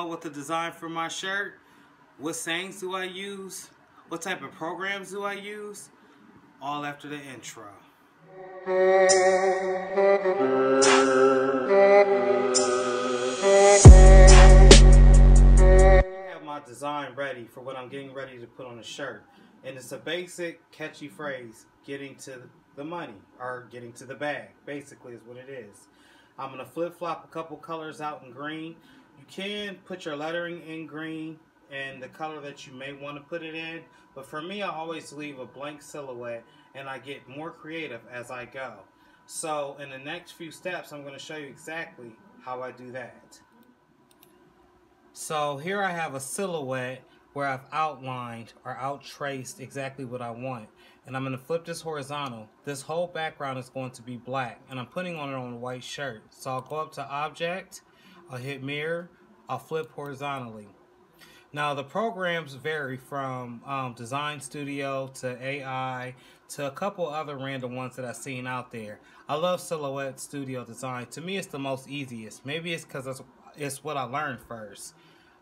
With the design for my shirt, what sayings do I use, what type of programs do I use, all after the intro. I have my design ready for what I'm getting ready to put on the shirt, and it's a basic catchy phrase, getting to the money, or getting to the bag, basically is what it is. I'm going to flip-flop a couple colors out in green. You can put your lettering in green and the color that you may want to put it in, but for me I always leave a blank silhouette and I get more creative as I go. So in the next few steps I'm going to show you exactly how I do that. So here I have a silhouette where I've outlined or out-traced exactly what I want, and I'm going to flip this horizontal. This whole background is going to be black and I'm putting on it on a white shirt. So I'll go up to Object, I'll hit Mirror, I'll flip horizontally. Now the programs vary from Design Studio to AI to a couple other random ones that I've seen out there. I love Silhouette Studio Design. To me it's the most easiest. Maybe it's because it's what I learned first.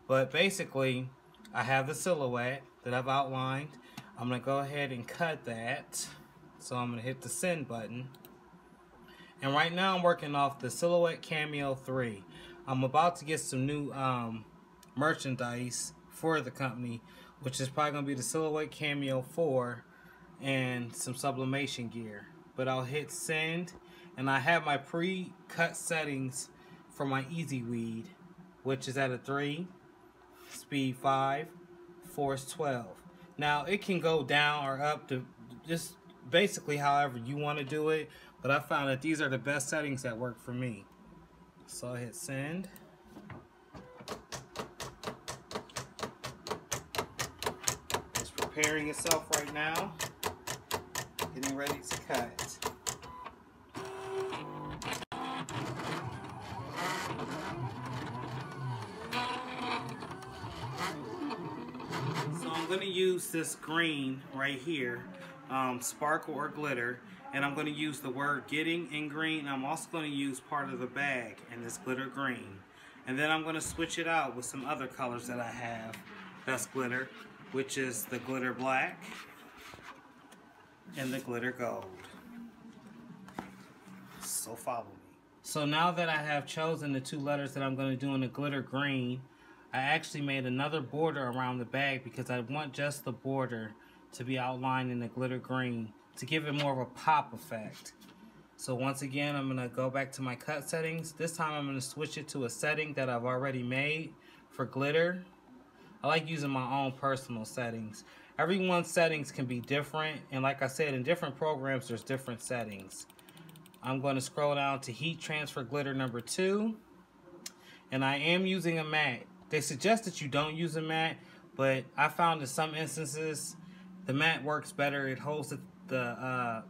But basically I have the silhouette that I've outlined. I'm going to go ahead and cut that. So I'm going to hit the send button. And right now I'm working off the Silhouette Cameo 3. I'm about to get some new merchandise for the company, which is probably going to be the Silhouette Cameo 4 and some sublimation gear. But I'll hit send, and I have my pre-cut settings for my Easy Weed, which is at a 3, speed 5, force 12. Now it can go down or up to just basically however you want to do it, but I found that these are the best settings that work for me. So I hit send. It's preparing itself right now, getting ready to cut. So I'm going to use this green right here, sparkle or glitter, and I'm going to use the word getting in green. I'm also going to use part of the bag in this glitter green. And then I'm going to switch it out with some other colors that I have that's glitter, which is the glitter black and the glitter gold. So follow me. So now that I have chosen the two letters that I'm going to do in the glitter green, I actually made another border around the bag because I want just the border to be outlined in the glitter green to give it more of a pop effect. So once again, I'm going to go back to my cut settings. This time I'm going to switch it to a setting that I've already made for glitter. I like using my own personal settings. Everyone's settings can be different, and like I said, in different programs there's different settings. I'm going to scroll down to Heat Transfer Glitter number 2, and I am using a matte. They suggest that you don't use a matte, but I found in some instances the matte works better. It holds the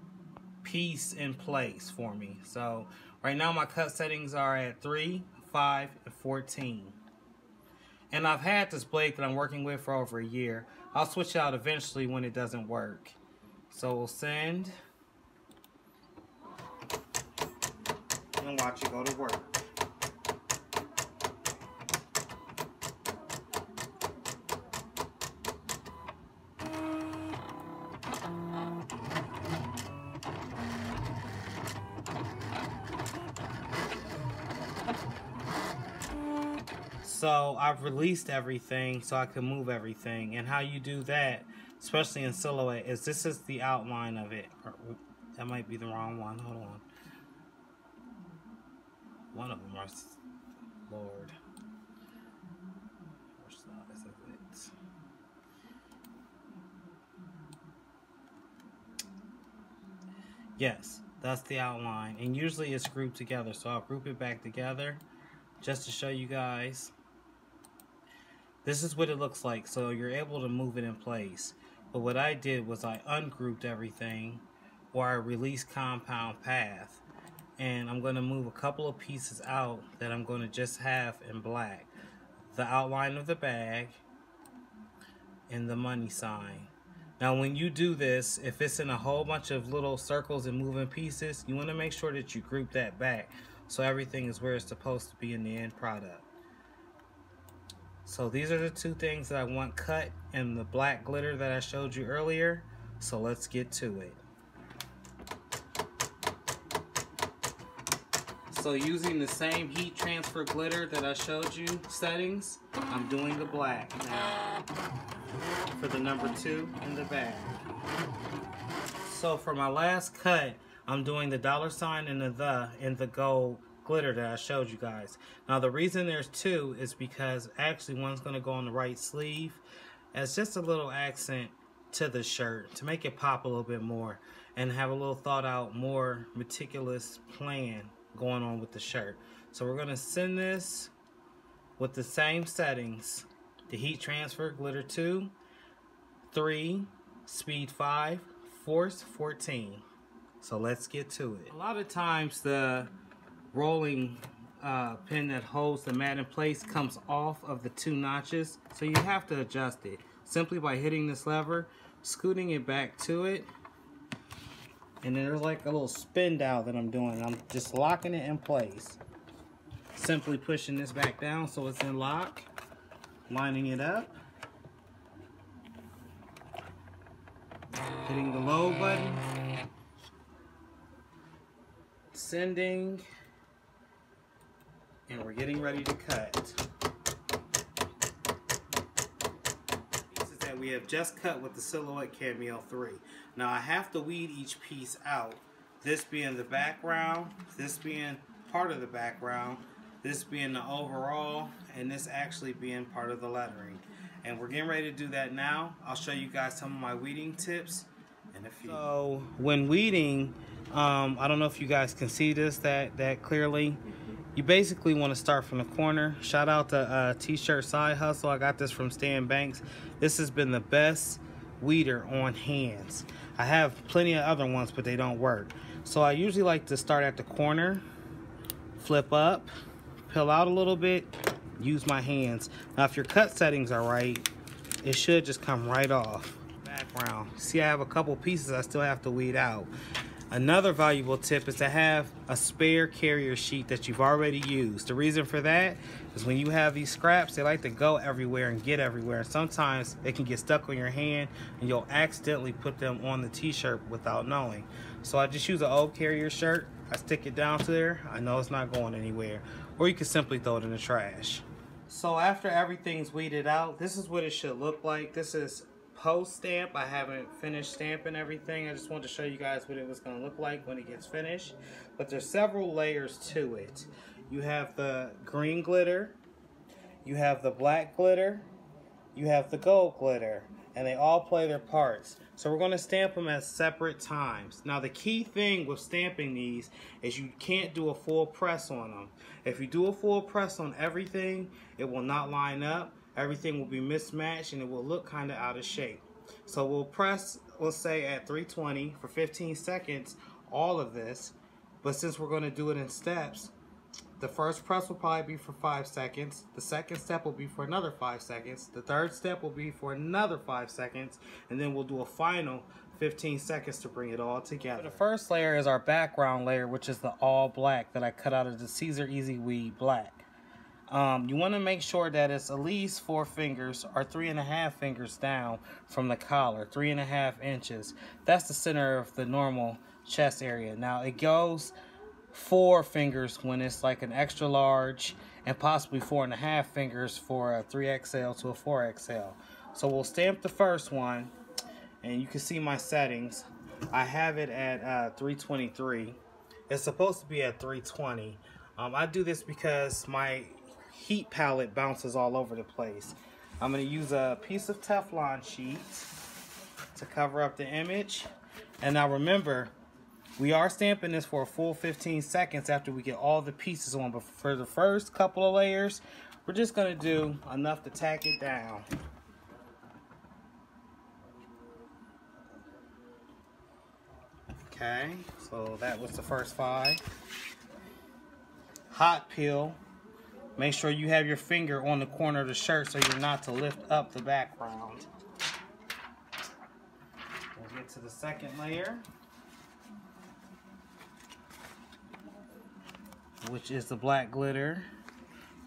piece in place for me. So right now my cut settings are at 3, 5, and 14. And I've had this blade that I'm working with for over a year. I'll switch it out eventually when it doesn't work. So we'll send and watch it go to work. So I've released everything so I can move everything. And how you do that, especially in Silhouette, is this is the outline of it. Or, that might be the wrong one. Hold on. One of them are, Lord. Which size is it? Yes, that's the outline. And usually it's grouped together. So I'll group it back together just to show you guys. This is what it looks like, so you're able to move it in place. But what I did was I ungrouped everything, or I released compound path. And I'm going to move a couple of pieces out that I'm going to just have in black. The outline of the bag and the money sign. Now when you do this, if it's in a whole bunch of little circles and moving pieces, you want to make sure that you group that back so everything is where it's supposed to be in the end product. So these are the two things that I want cut in the black glitter that I showed you earlier. So let's get to it. So using the same heat transfer glitter that I showed you settings, I'm doing the black now for the number 2 in the bag. So for my last cut, I'm doing the $ and the gold glitter that I showed you guys. Now the reason there's 2 is because actually one's going to go on the right sleeve as just a little accent to the shirt to make it pop a little bit more and have a little thought out, more meticulous plan going on with the shirt. So we're going to send this with the same settings: the heat transfer glitter 2, 3, speed 5, force 14. So let's get to it. A lot of times the rolling pin that holds the mat in place comes off of the 2 notches, so you have to adjust it simply by hitting this lever, scooting it back to it, and then there's like a little spin dial that I'm doing. I'm just locking it in place, simply pushing this back down so it's in lock, lining it up, hitting the load button, sending, and we're getting ready to cut. Pieces that we have just cut with the Silhouette Cameo 3. Now I have to weed each piece out. This being the background, this being part of the background, this being the overall, and this actually being part of the lettering. And we're getting ready to do that now. I'll show you guys some of my weeding tips in a few. So when weeding, I don't know if you guys can see this that clearly. You basically want to start from the corner. Shout out to T-Shirt Side Hustle. I got this from Stan Banks. This has been the best weeder on hands. I have plenty of other ones, but they don't work. So I usually like to start at the corner, flip up, peel out a little bit, use my hands. Now if your cut settings are right, it should just come right off. Background. See, I have a couple pieces I still have to weed out. Another valuable tip is to have a spare carrier sheet that you've already used. The reason for that is when you have these scraps, they like to go everywhere and get everywhere. Sometimes they can get stuck on your hand and you'll accidentally put them on the t-shirt without knowing. So I just use an old carrier shirt. I stick it down to there. I know it's not going anywhere. Or you can simply throw it in the trash. So after everything's weeded out, this is what it should look like. This is post stamp. I haven't finished stamping everything. I just wanted to show you guys what it was going to look like when it gets finished. But there's several layers to it. You have the green glitter, you have the black glitter, you have the gold glitter, and they all play their parts. So we're going to stamp them at separate times. Now the key thing with stamping these is you can't do a full press on them. If you do a full press on everything, it will not line up. Everything will be mismatched and it will look kind of out of shape. So we'll press, let's say at 320 for 15 seconds, all of this. But since we're going to do it in steps, the first press will probably be for 5 seconds. The second step will be for another 5 seconds. The third step will be for another 5 seconds. And then we'll do a final 15 seconds to bring it all together. So the first layer is our background layer, which is the all black that I cut out of the Caesar Easy Weed black. You want to make sure that it's at least 4 fingers or 3.5 fingers down from the collar, 3.5 inches. That's the center of the normal chest area. Now it goes 4 fingers when it's like an extra large, and possibly 4.5 fingers for a 3XL to a 4XL. So we'll stamp the first one, and you can see my settings. I have it at 323. It's supposed to be at 320. I do this because my heat palette bounces all over the place. I'm going to use a piece of Teflon sheet to cover up the image. And now remember, we are stamping this for a full 15 seconds after we get all the pieces on. But for the first couple of layers, we're just going to do enough to tack it down. Okay, so that was the first 5. Hot peel. Make sure you have your finger on the corner of the shirt so you're not to lift up the background. We'll get to the second layer, which is the black glitter.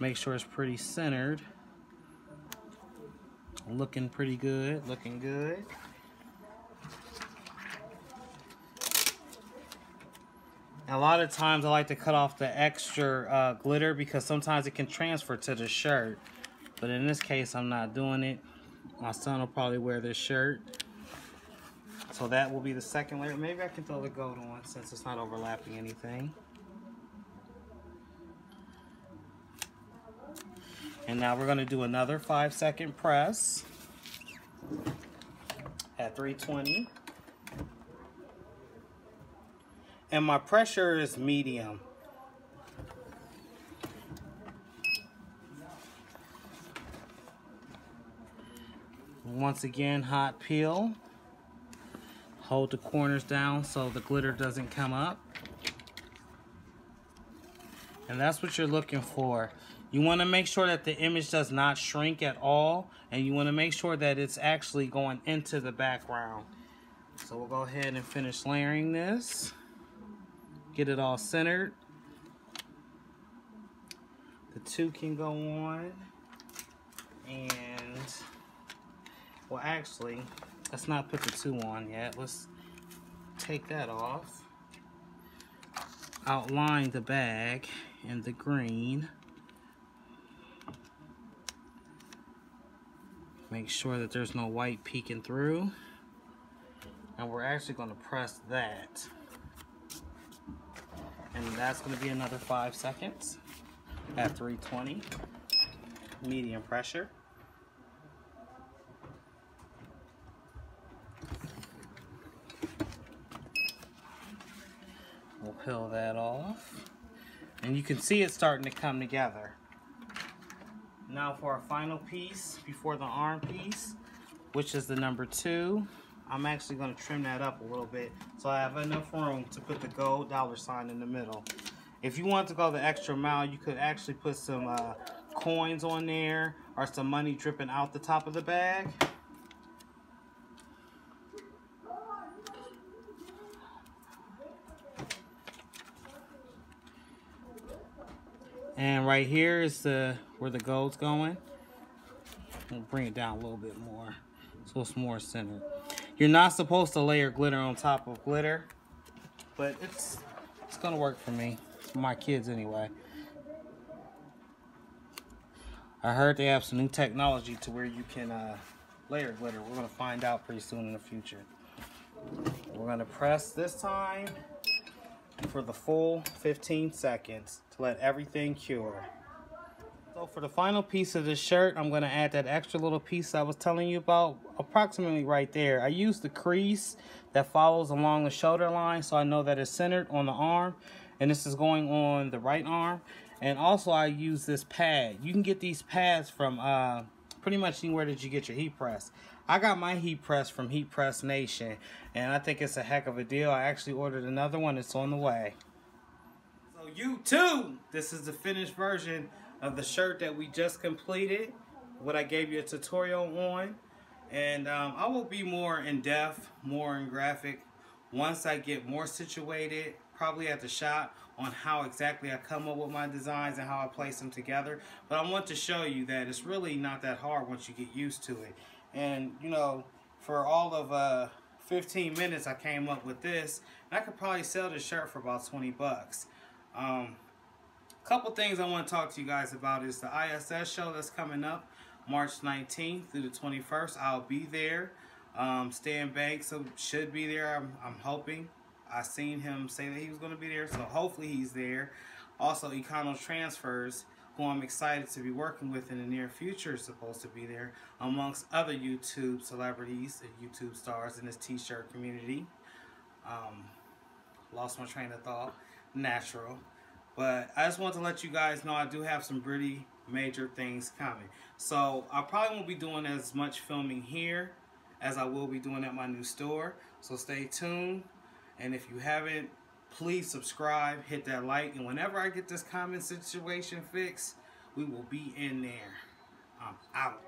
Make sure it's pretty centered. Looking pretty good, looking good. A lot of times I like to cut off the extra glitter because sometimes it can transfer to the shirt. But in this case, I'm not doing it. My son will probably wear this shirt. So that will be the second layer. Maybe I can throw the gold on since it's not overlapping anything. And now we're going to do another 5-second press at 320. And my pressure is medium. Once again, hot peel. Hold the corners down so the glitter doesn't come up. And that's what you're looking for. You want to make sure that the image does not shrink at all, and you want to make sure that it's actually going into the background. So we'll go ahead and finish layering this. Get it all centered. The 2 can go on. And, well, actually, let's not put the 2 on yet. Let's take that off. Outline the bag in the green. Make sure that there's no white peeking through. And we're actually going to press that. And that's going to be another 5 seconds at 320, medium pressure. We'll peel that off. And you can see it starting to come together. Now for our final piece, before the arm piece, which is the number 2, I'm actually going to trim that up a little bit so I have enough room to put the gold $ in the middle. If you want to go the extra mile, you could actually put some coins on there or some money dripping out the top of the bag. And right here is where the gold's going. We'll bring it down a little bit more so it's more centered. You're not supposed to layer glitter on top of glitter, but it's gonna work for me. It's for my kids anyway. I heard they have some new technology to where you can layer glitter. We're gonna find out pretty soon in the future. We're gonna press this time for the full 15 seconds to let everything cure. So for the final piece of the shirt, I'm going to add that extra little piece I was telling you about, approximately right there. I use the crease that follows along the shoulder line so I know that it's centered on the arm, and this is going on the right arm. And also I use this pad. You can get these pads from pretty much anywhere that you get your heat press. I got my heat press from Heat Press Nation, and I think it's a heck of a deal. I actually ordered another one. It's on the way. So YouTube, this is the finished version of the shirt that we just completed, what I gave you a tutorial on. And I will be more in depth, more in graphic, once I get more situated, probably at the shop, on how exactly I come up with my designs and how I place them together. But I want to show you that it's really not that hard once you get used to it. And you know, for all of 15 minutes I came up with this, and I could probably sell this shirt for about 20 bucks. Couple things I want to talk to you guys about is the ISS show that's coming up March 19th through the 21st. I'll be there. Stan Banks should be there. I'm hoping. I seen him say that he was going to be there, so hopefully he's there. Also, Econo Transfers, who I'm excited to be working with in the near future, is supposed to be there, amongst other YouTube celebrities and YouTube stars in this t-shirt community. Lost my train of thought. Natural. But I just want to let you guys know I do have some pretty major things coming. So I probably won't be doing as much filming here as I will be doing at my new store. So stay tuned. And if you haven't, please subscribe, hit that like, and whenever I get this comment situation fixed, we will be in there. I'm out.